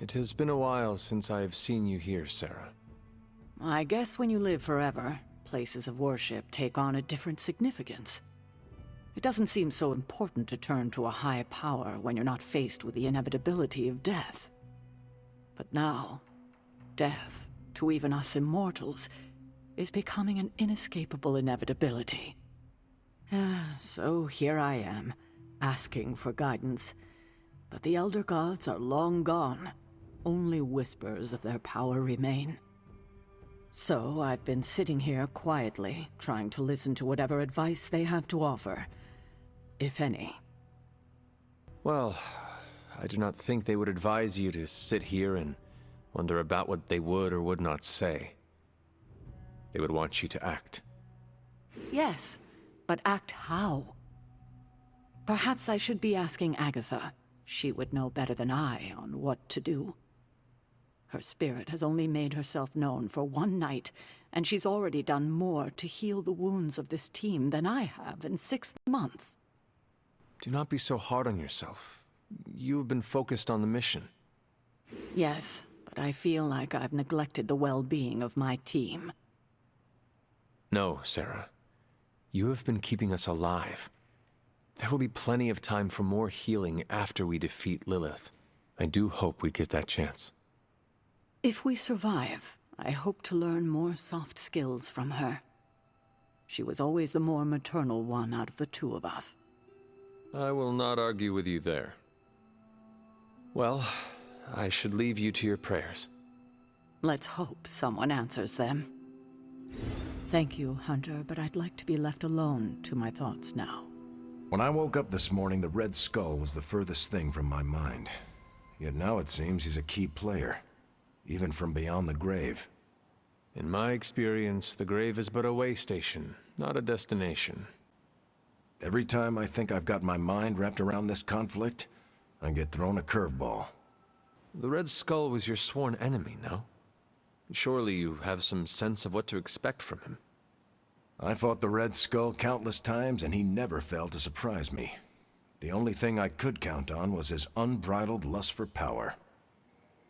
It has been a while since I have seen you here, Sarah. I guess when you live forever, places of worship take on a different significance. It doesn't seem so important to turn to a high power when you're not faced with the inevitability of death. But now, death, to even us immortals, is becoming an inescapable inevitability. So here I am, asking for guidance. But the Elder Gods are long gone. Only whispers of their power remain. So I've been sitting here quietly, trying to listen to whatever advice they have to offer, if any. Well, I do not think they would advise you to sit here and wonder about what they would or would not say. They would want you to act. Yes, but act how? Perhaps I should be asking Agatha. She would know better than I on what to do. Her spirit has only made herself known for one night, and she's already done more to heal the wounds of this team than I have in 6 months. Do not be so hard on yourself. You have been focused on the mission. Yes, but I feel like I've neglected the well-being of my team. No, Sarah. You have been keeping us alive. There will be plenty of time for more healing after we defeat Lilith. I do hope we get that chance. If we survive, I hope to learn more soft skills from her. She was always the more maternal one out of the two of us. I will not argue with you there. Well, I should leave you to your prayers. Let's hope someone answers them. Thank you, Hunter, but I'd like to be left alone to my thoughts now. When I woke up this morning, the Red Skull was the furthest thing from my mind. Yet now it seems he's a key player, even from beyond the grave. In my experience, the grave is but a way station, not a destination. Every time I think I've got my mind wrapped around this conflict, I get thrown a curveball. The Red Skull was your sworn enemy, no? Surely you have some sense of what to expect from him. I fought the Red Skull countless times, and he never failed to surprise me. The only thing I could count on was his unbridled lust for power.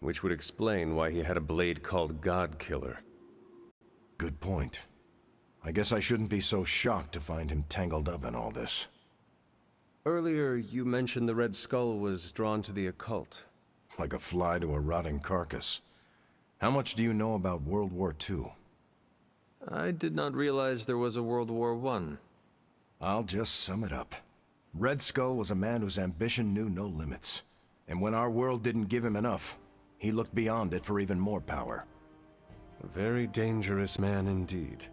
Which would explain why he had a blade called God Killer. Good point. I guess I shouldn't be so shocked to find him tangled up in all this. Earlier, you mentioned the Red Skull was drawn to the occult. Like a fly to a rotting carcass. How much do you know about World War II? I did not realize there was a World War I. I'll just sum it up. Red Skull was a man whose ambition knew no limits. And when our world didn't give him enough, he looked beyond it for even more power. A very dangerous man indeed.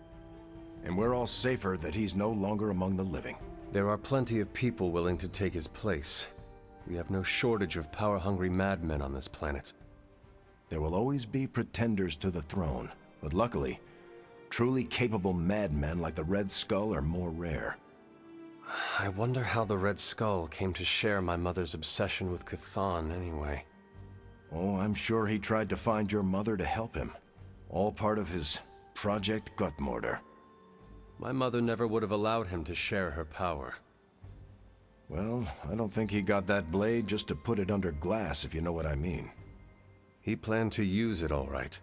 And we're all safer that he's no longer among the living. There are plenty of people willing to take his place. We have no shortage of power-hungry madmen on this planet. There will always be pretenders to the throne, but luckily, truly capable madmen like the Red Skull are more rare. I wonder how the Red Skull came to share my mother's obsession with Chthon anyway. Oh, I'm sure he tried to find your mother to help him. All part of his Project Gutmortar. My mother never would have allowed him to share her power. Well, I don't think he got that blade just to put it under glass, if you know what I mean. He planned to use it all right.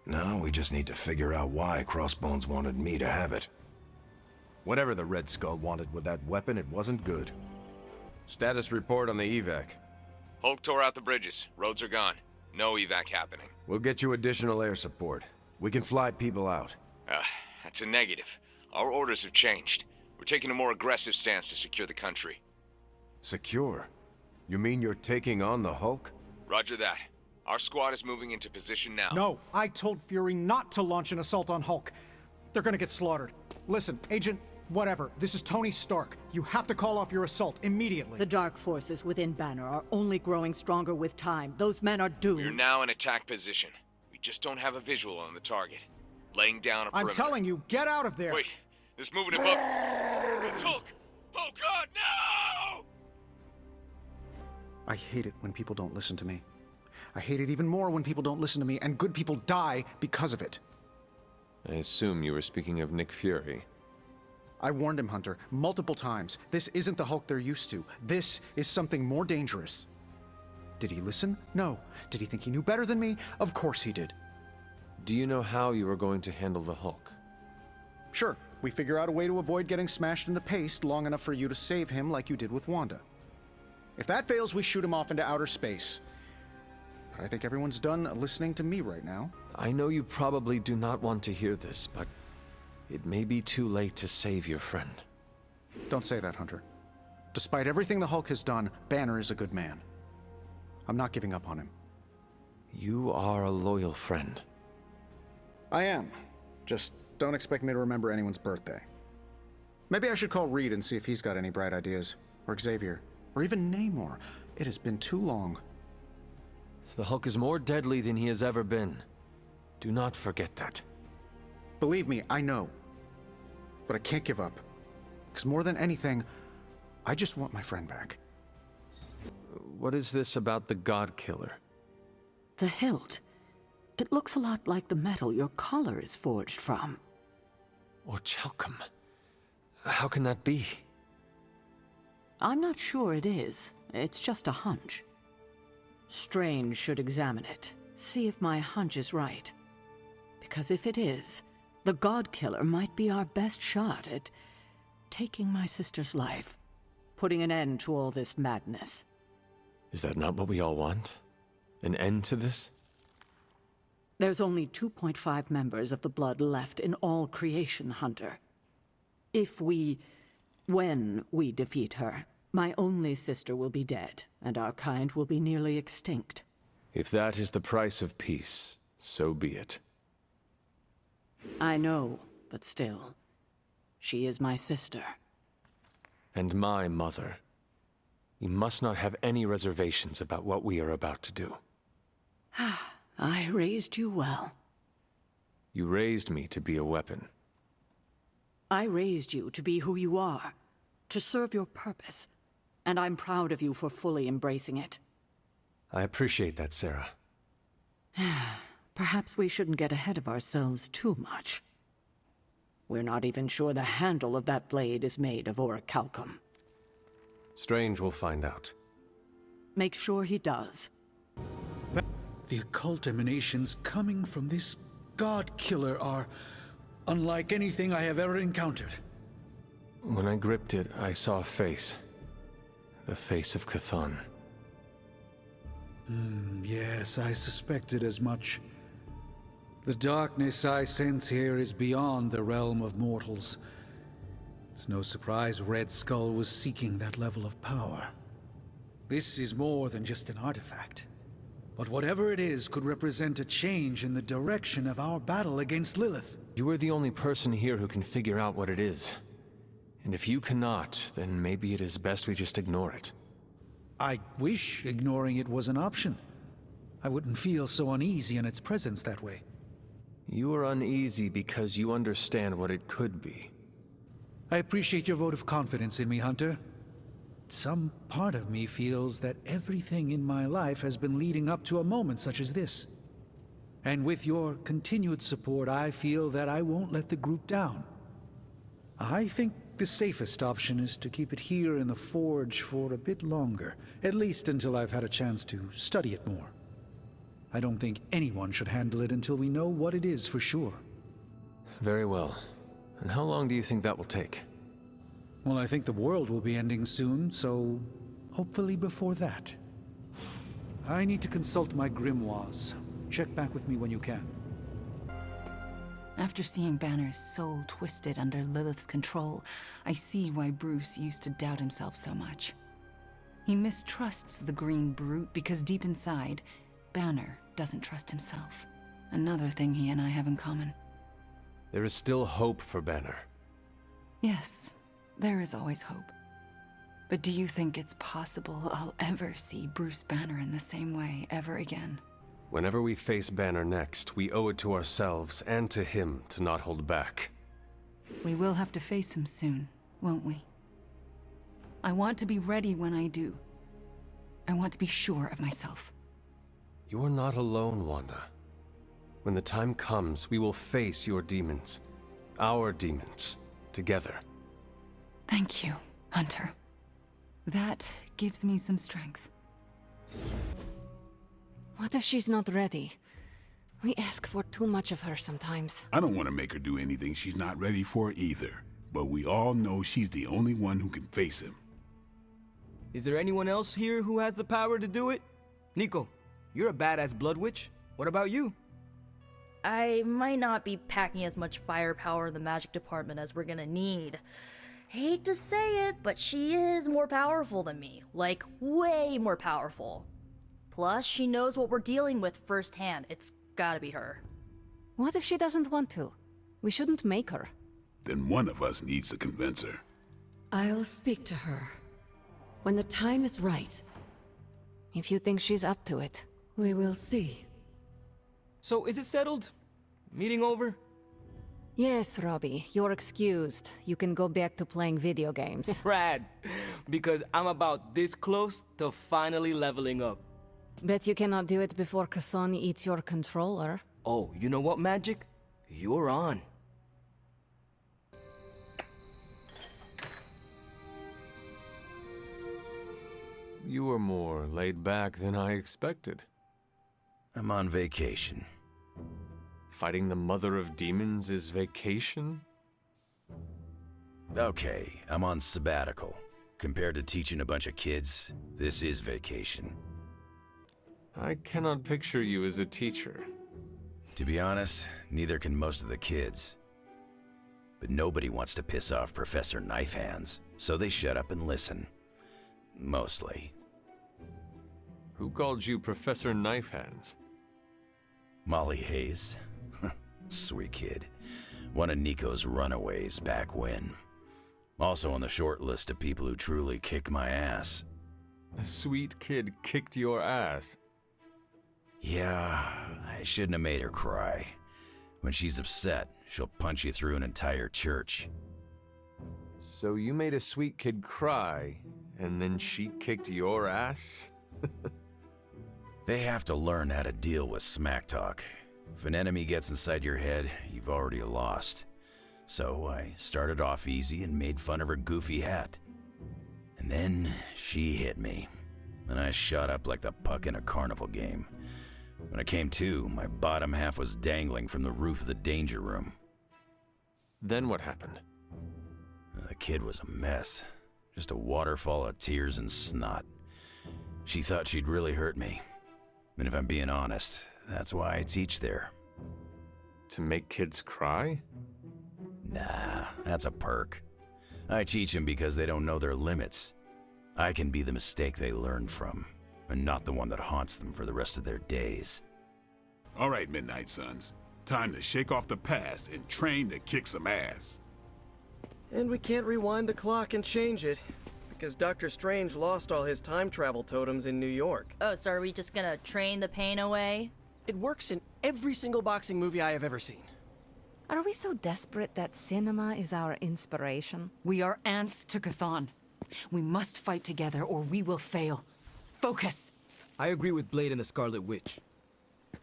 Now we just need to figure out why Crossbones wanted me to have it. Whatever the Red Skull wanted with that weapon, it wasn't good. Status report on the evac. Hulk tore out the bridges. Roads are gone. No evac happening. We'll get you additional air support. We can fly people out. That's a negative. Our orders have changed. We're taking a more aggressive stance to secure the country. Secure? You mean you're taking on the Hulk? Roger that. Our squad is moving into position now. No, I told Fury not to launch an assault on Hulk. They're gonna get slaughtered. Listen, Agent, whatever, this is Tony Stark. You have to call off your assault immediately. The dark forces within Banner are only growing stronger with time. Those men are doomed. We're now in attack position. We just don't have a visual on the target. Laying down a perimeter. I'm telling you, get out of there! Wait, there's movement above. It's Hulk! Oh God, no! I hate it when people don't listen to me. I hate it even more when people don't listen to me, and good people die because of it. I assume you were speaking of Nick Fury. I warned him, Hunter, multiple times. This isn't the Hulk they're used to. This is something more dangerous. Did he listen? No. Did he think he knew better than me? Of course he did. Do you know how you are going to handle the Hulk? Sure, we figure out a way to avoid getting smashed into paste long enough for you to save him like you did with Wanda. If that fails, we shoot him off into outer space. But I think everyone's done listening to me right now. I know you probably do not want to hear this, but it may be too late to save your friend. Don't say that, Hunter. Despite everything the Hulk has done, Banner is a good man. I'm not giving up on him. You are a loyal friend. I am. Just don't expect me to remember anyone's birthday. Maybe I should call Reed and see if he's got any bright ideas. Or Xavier. Or even Namor. It has been too long. The Hulk is more deadly than he has ever been. Do not forget that. Believe me, I know. But I can't give up. Because more than anything, I just want my friend back. What is this about the God Killer? The hilt. It looks a lot like the metal your collar is forged from. Or Chelcom? How can that be? I'm not sure it is. It's just a hunch. Strange should examine it, see if my hunch is right. Because if it is, the God Killer might be our best shot at taking my sister's life, putting an end to all this madness. Is that not what we all want? An end to this? There's only 2.5 members of the Blood left in all creation, Hunter. When we defeat her, my only sister will be dead, and our kind will be nearly extinct. If that is the price of peace, so be it. I know, but still, she is my sister. And my mother. You must not have any reservations about what we are about to do. I raised you well. You raised me to be a weapon. I raised you to be who you are, to serve your purpose, and I'm proud of you for fully embracing it. I appreciate that, Sarah. Perhaps we shouldn't get ahead of ourselves too much. We're not even sure the handle of that blade is made of orichalcum. Strange will find out. Make sure he does. The occult emanations coming from this God Killer are unlike anything I have ever encountered. When I gripped it, I saw a face. The face of Chthon. Yes, I suspected as much. The darkness I sense here is beyond the realm of mortals. It's no surprise Red Skull was seeking that level of power. This is more than just an artifact. But whatever it is could represent a change in the direction of our battle against Lilith. You are the only person here who can figure out what it is. And if you cannot, then maybe it is best we just ignore it. I wish ignoring it was an option. I wouldn't feel so uneasy in its presence that way. You are uneasy because you understand what it could be. I appreciate your vote of confidence in me, Hunter. Some part of me feels that everything in my life has been leading up to a moment such as this. And with your continued support, I feel that I won't let the group down. I think the safest option is to keep it here in the Forge for a bit longer, at least until I've had a chance to study it more. I don't think anyone should handle it until we know what it is for sure. Very well. And how long do you think that will take? Well, I think the world will be ending soon, so hopefully before that. I need to consult my grimoires. Check back with me when you can. After seeing Banner's soul twisted under Lilith's control, I see why Bruce used to doubt himself so much. He mistrusts the green brute because deep inside, Banner doesn't trust himself. Another thing he and I have in common. There is still hope for Banner. Yes, there is always hope. But do you think it's possible I'll ever see Bruce Banner in the same way ever again? Whenever we face Banner next, we owe it to ourselves and to him to not hold back. We will have to face him soon, won't we? I want to be ready when I do. I want to be sure of myself. You are not alone, Wanda. When the time comes, we will face your demons. Our demons. Together. Thank you, Hunter. That gives me some strength. What if she's not ready? We ask for too much of her sometimes. I don't want to make her do anything she's not ready for either. But we all know she's the only one who can face him. Is there anyone else here who has the power to do it? Nico, you're a badass blood witch. What about you? I might not be packing as much firepower in the magic department as we're gonna need. Hate to say it, but she is more powerful than me. Like, way more powerful. Plus, she knows what we're dealing with firsthand. It's gotta be her. What if she doesn't want to? We shouldn't make her. Then one of us needs to convince her. I'll speak to her. When the time is right. If you think she's up to it. We will see. So, is it settled? Meeting over? Yes, Robbie, you're excused. You can go back to playing video games. Rad, because I'm about this close to finally leveling up. Bet you cannot do it before Chthon eats your controller. Oh, you know what, Magic? You're on. You were more laid back than I expected. I'm on vacation. Fighting the mother of demons is vacation? Okay, I'm on sabbatical. Compared to teaching a bunch of kids, this is vacation. I cannot picture you as a teacher. To be honest, neither can most of the kids. But nobody wants to piss off Professor Knifehands, so they shut up and listen. Mostly. Who called you Professor Knifehands? Molly Hayes. Sweet kid. One of Nico's runaways back when. Also on the short list of people who truly kicked my ass. A sweet kid kicked your ass? Yeah, I shouldn't have made her cry. When she's upset, she'll punch you through an entire church. So you made a sweet kid cry, and then she kicked your ass? They have to learn how to deal with smack talk. If an enemy gets inside your head, you've already lost. So I started off easy and made fun of her goofy hat. And then she hit me, and I shot up like the puck in a carnival game. When I came to, my bottom half was dangling from the roof of the danger room. Then what happened? The kid was a mess. Just a waterfall of tears and snot. She thought she'd really hurt me. And if I'm being honest, that's why I teach there. To make kids cry? Nah, that's a perk. I teach them because they don't know their limits. I can be the mistake they learn from, and not the one that haunts them for the rest of their days. All right, Midnight Suns. Time to shake off the past and train to kick some ass. And we can't rewind the clock and change it, because Dr. Strange lost all his time travel totems in New York. Oh, so are we just gonna train the pain away? It works in every single boxing movie I have ever seen. Are we so desperate that cinema is our inspiration? We are ants to Chthon. We must fight together or we will fail. Focus! I agree with Blade and the Scarlet Witch.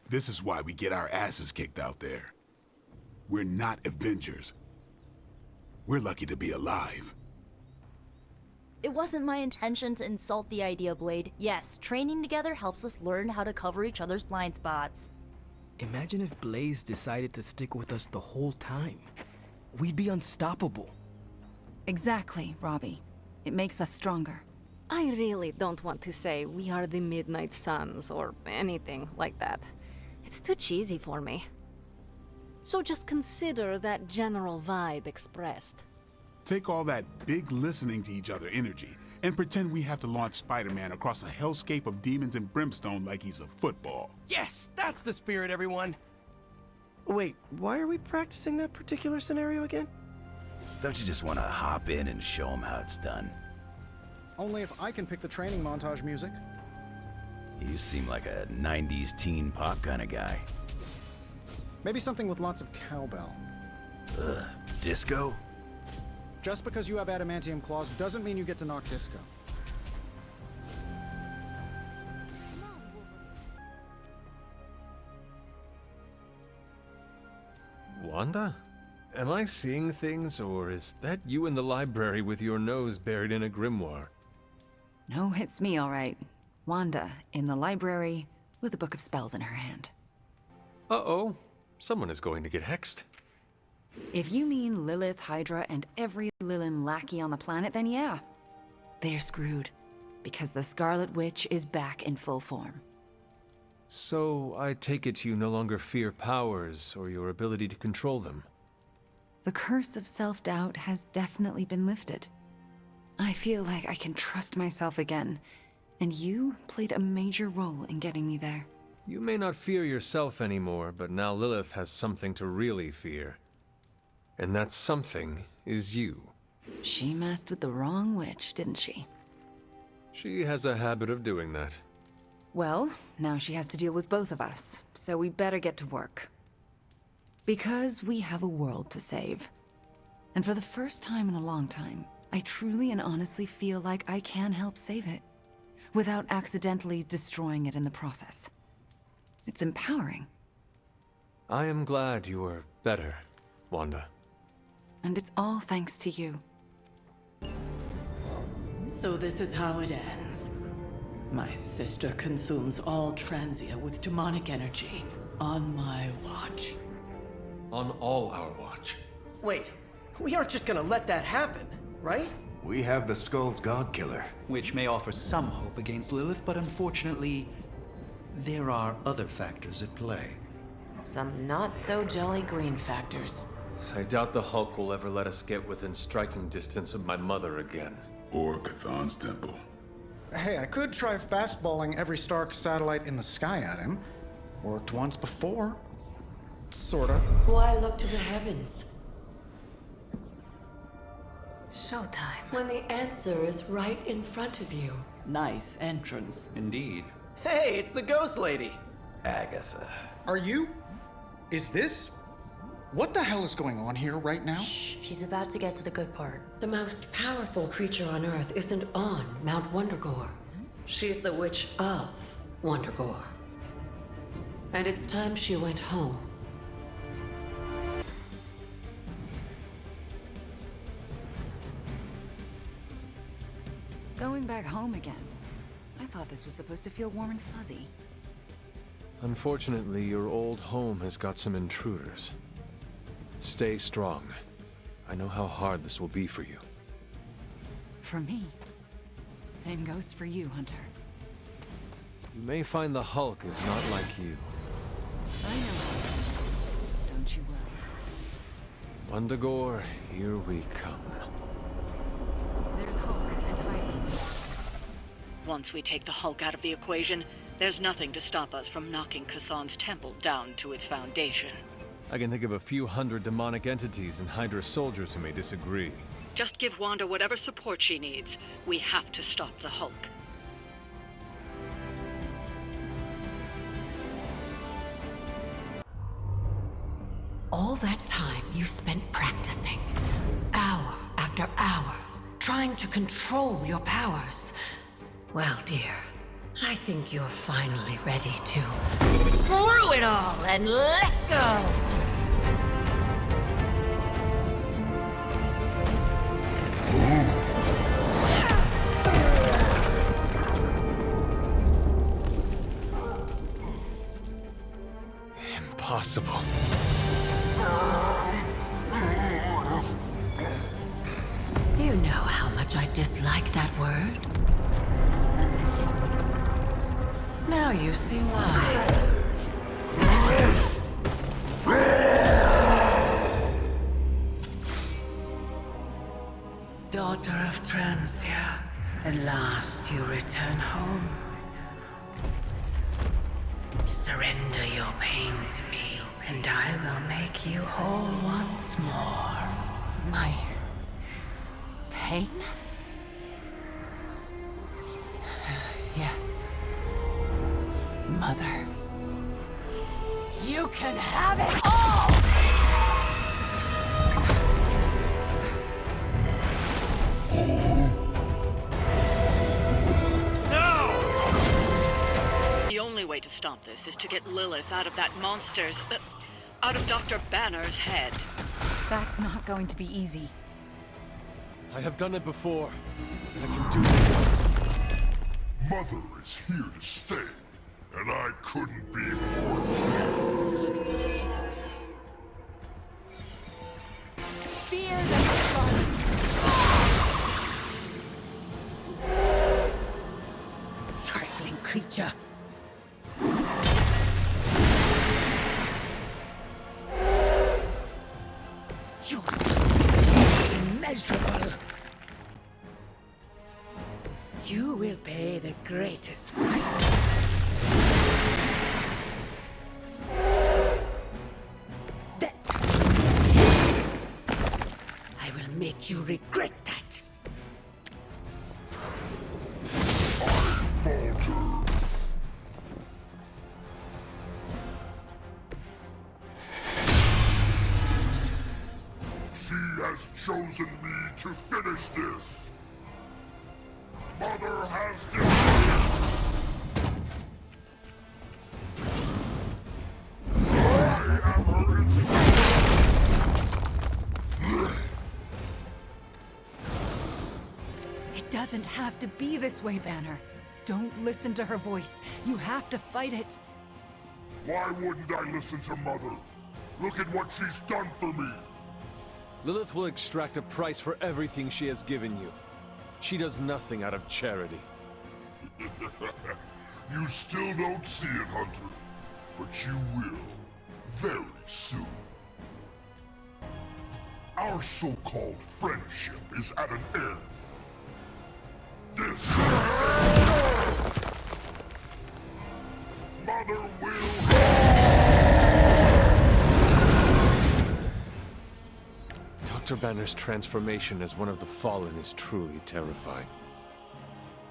This is why we get our asses kicked out there. We're not Avengers. We're lucky to be alive. It wasn't my intention to insult the idea, Blade. Yes, training together helps us learn how to cover each other's blind spots. Imagine if Blaze decided to stick with us the whole time. We'd be unstoppable. Exactly, Robbie. It makes us stronger. I really don't want to say we are the Midnight Suns or anything like that. It's too cheesy for me. So just consider that general vibe expressed. Take all that big listening to each other energy and pretend we have to launch Spider-Man across a hellscape of demons and brimstone like he's a football. Yes, that's the spirit, everyone! Wait, why are we practicing that particular scenario again? Don't you just want to hop in and show them how it's done? Only if I can pick the training montage music. You seem like a 90s teen pop kind of guy. Maybe something with lots of cowbell. Ugh, disco? Just because you have adamantium claws doesn't mean you get to knock disco. Wanda? Am I seeing things, or is that you in the library with your nose buried in a grimoire? No, it's me, all right. Wanda in the library with a book of spells in her hand. Uh-oh. Someone is going to get hexed. If you mean Lilith, Hydra, and every Lilin lackey on the planet, then yeah. They're screwed. Because the Scarlet Witch is back in full form. So, I take it you no longer fear powers or your ability to control them. The curse of self-doubt has definitely been lifted. I feel like I can trust myself again, and you played a major role in getting me there. You may not fear yourself anymore, but now Lilith has something to really fear. And that something is you. She messed with the wrong witch, didn't she? She has a habit of doing that. Well, now she has to deal with both of us, so we better get to work. Because we have a world to save. And for the first time in a long time, I truly and honestly feel like I can help save it, without accidentally destroying it in the process. It's empowering. I am glad you are better, Wanda. And it's all thanks to you. So this is how it ends. My sister consumes all Transia with demonic energy on my watch. On all our watch. Wait, we aren't just gonna let that happen, right? We have the Skull's Godkiller. Which may offer some hope against Lilith, but unfortunately, there are other factors at play. Some not-so-jolly green factors. I doubt the Hulk will ever let us get within striking distance of my mother again. Or Chthon's temple. Hey, I could try fastballing every Stark satellite in the sky at him. Worked once before. Sorta. Why look to the heavens? Showtime. When the answer is right in front of you. Nice entrance. Indeed. Hey, it's the Ghost Lady. Agatha. Are you? Is this? What the hell is going on here right now? Shh, she's about to get to the good part. The most powerful creature on Earth isn't on Mount Wundagore. She's the witch of Wundagore. And it's time she went home. Going back home again. I thought this was supposed to feel warm and fuzzy. Unfortunately, your old home has got some intruders. Stay strong. I know how hard this will be for you. For me. Same goes for you, Hunter. You may find the Hulk is not like you. I know. Don't you worry. Wundagore, here we come. There's Hulk and Hydra. Once we take the Hulk out of the equation, there's nothing to stop us from knocking Chthon's temple down to its foundation. I can think of a few hundred demonic entities and Hydra soldiers who may disagree. Just give Wanda whatever support she needs. We have to stop the Hulk. All that time you spent practicing, hour after hour, trying to control your powers. Well, dear, I think you're finally ready to screw it all and let go! Impossible. You know how much I dislike that word. Now you see why. Daughter of Transia, at last you return home. Surrender your pain to me, and I will make you whole once more. My pain? Yes. Mother. You can have it all! The only way to stop this is to get Lilith out of that out of Dr. Banner's head. That's not going to be easy. I have done it before. I can do it again. Mother is here to stay, and I couldn't be more pleased. Fear the sun. Trifling creature. You're so immeasurable. You will pay the greatest price. That. I will make you regret that. I falter. She has chosen me to finish this. Mother has decided. I am her instrument. It doesn't have to be this way, Banner. Don't listen to her voice. You have to fight it. Why wouldn't I listen to Mother? Look at what she's done for me. Lilith will extract a price for everything she has given you. She does nothing out of charity. You still don't see it, Hunter. But you will. Very soon. Our so-called friendship is at an end. This is Mother will... Dr. Banner's transformation as one of the Fallen is truly terrifying.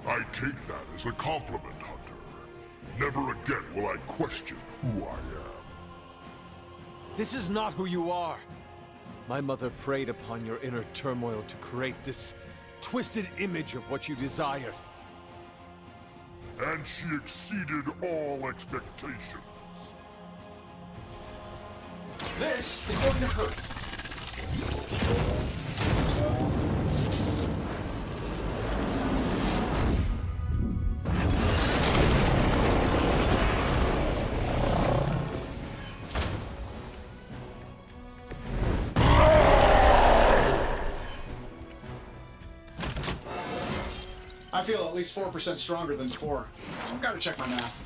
I take that as a compliment, Hunter. Never again will I question who I am. This is not who you are. My mother preyed upon your inner turmoil to create this twisted image of what you desired. And she exceeded all expectations. This is going to hurt. I feel at least 4% stronger than before. I've got to check my math.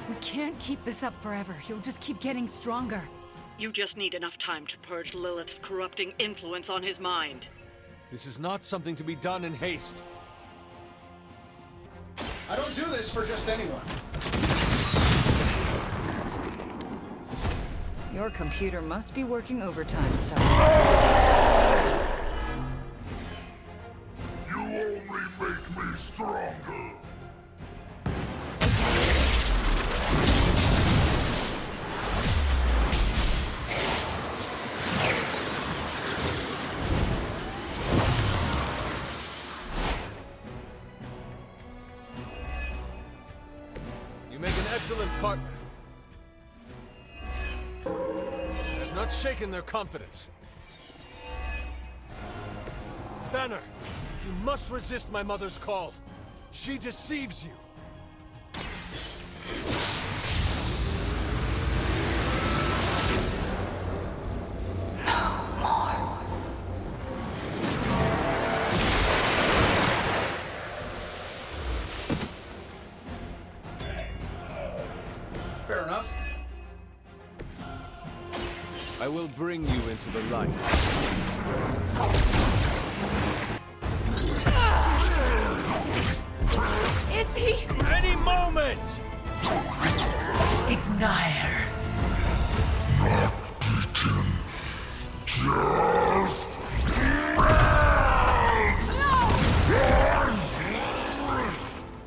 We can't keep this up forever. He'll just keep getting stronger. You just need enough time to purge Lilith's corrupting influence on his mind. This is not something to be done in haste. I don't do this for just anyone. Your computer must be working overtime, Stark. You only make me stronger. You make an excellent partner. I have not shaken their confidence. Banner, you must resist my mother's call. She deceives you. Fair enough. I will bring you into the light. Is he? Any moment! Ignire. Not beaten. Just...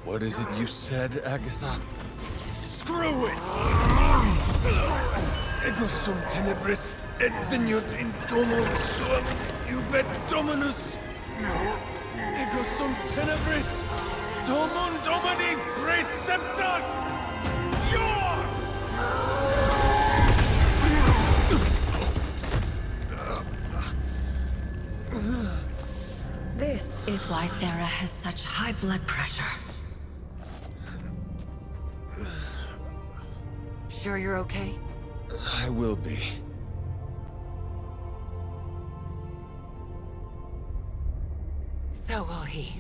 What is it you said, Agatha? Screw it! Ego sum tenebris et veniut in domo suum ubet dominus. Ego sum tenebris domum domini precepta. This is why Sarah has such high blood pressure. Sure you're okay? I will be. So will he.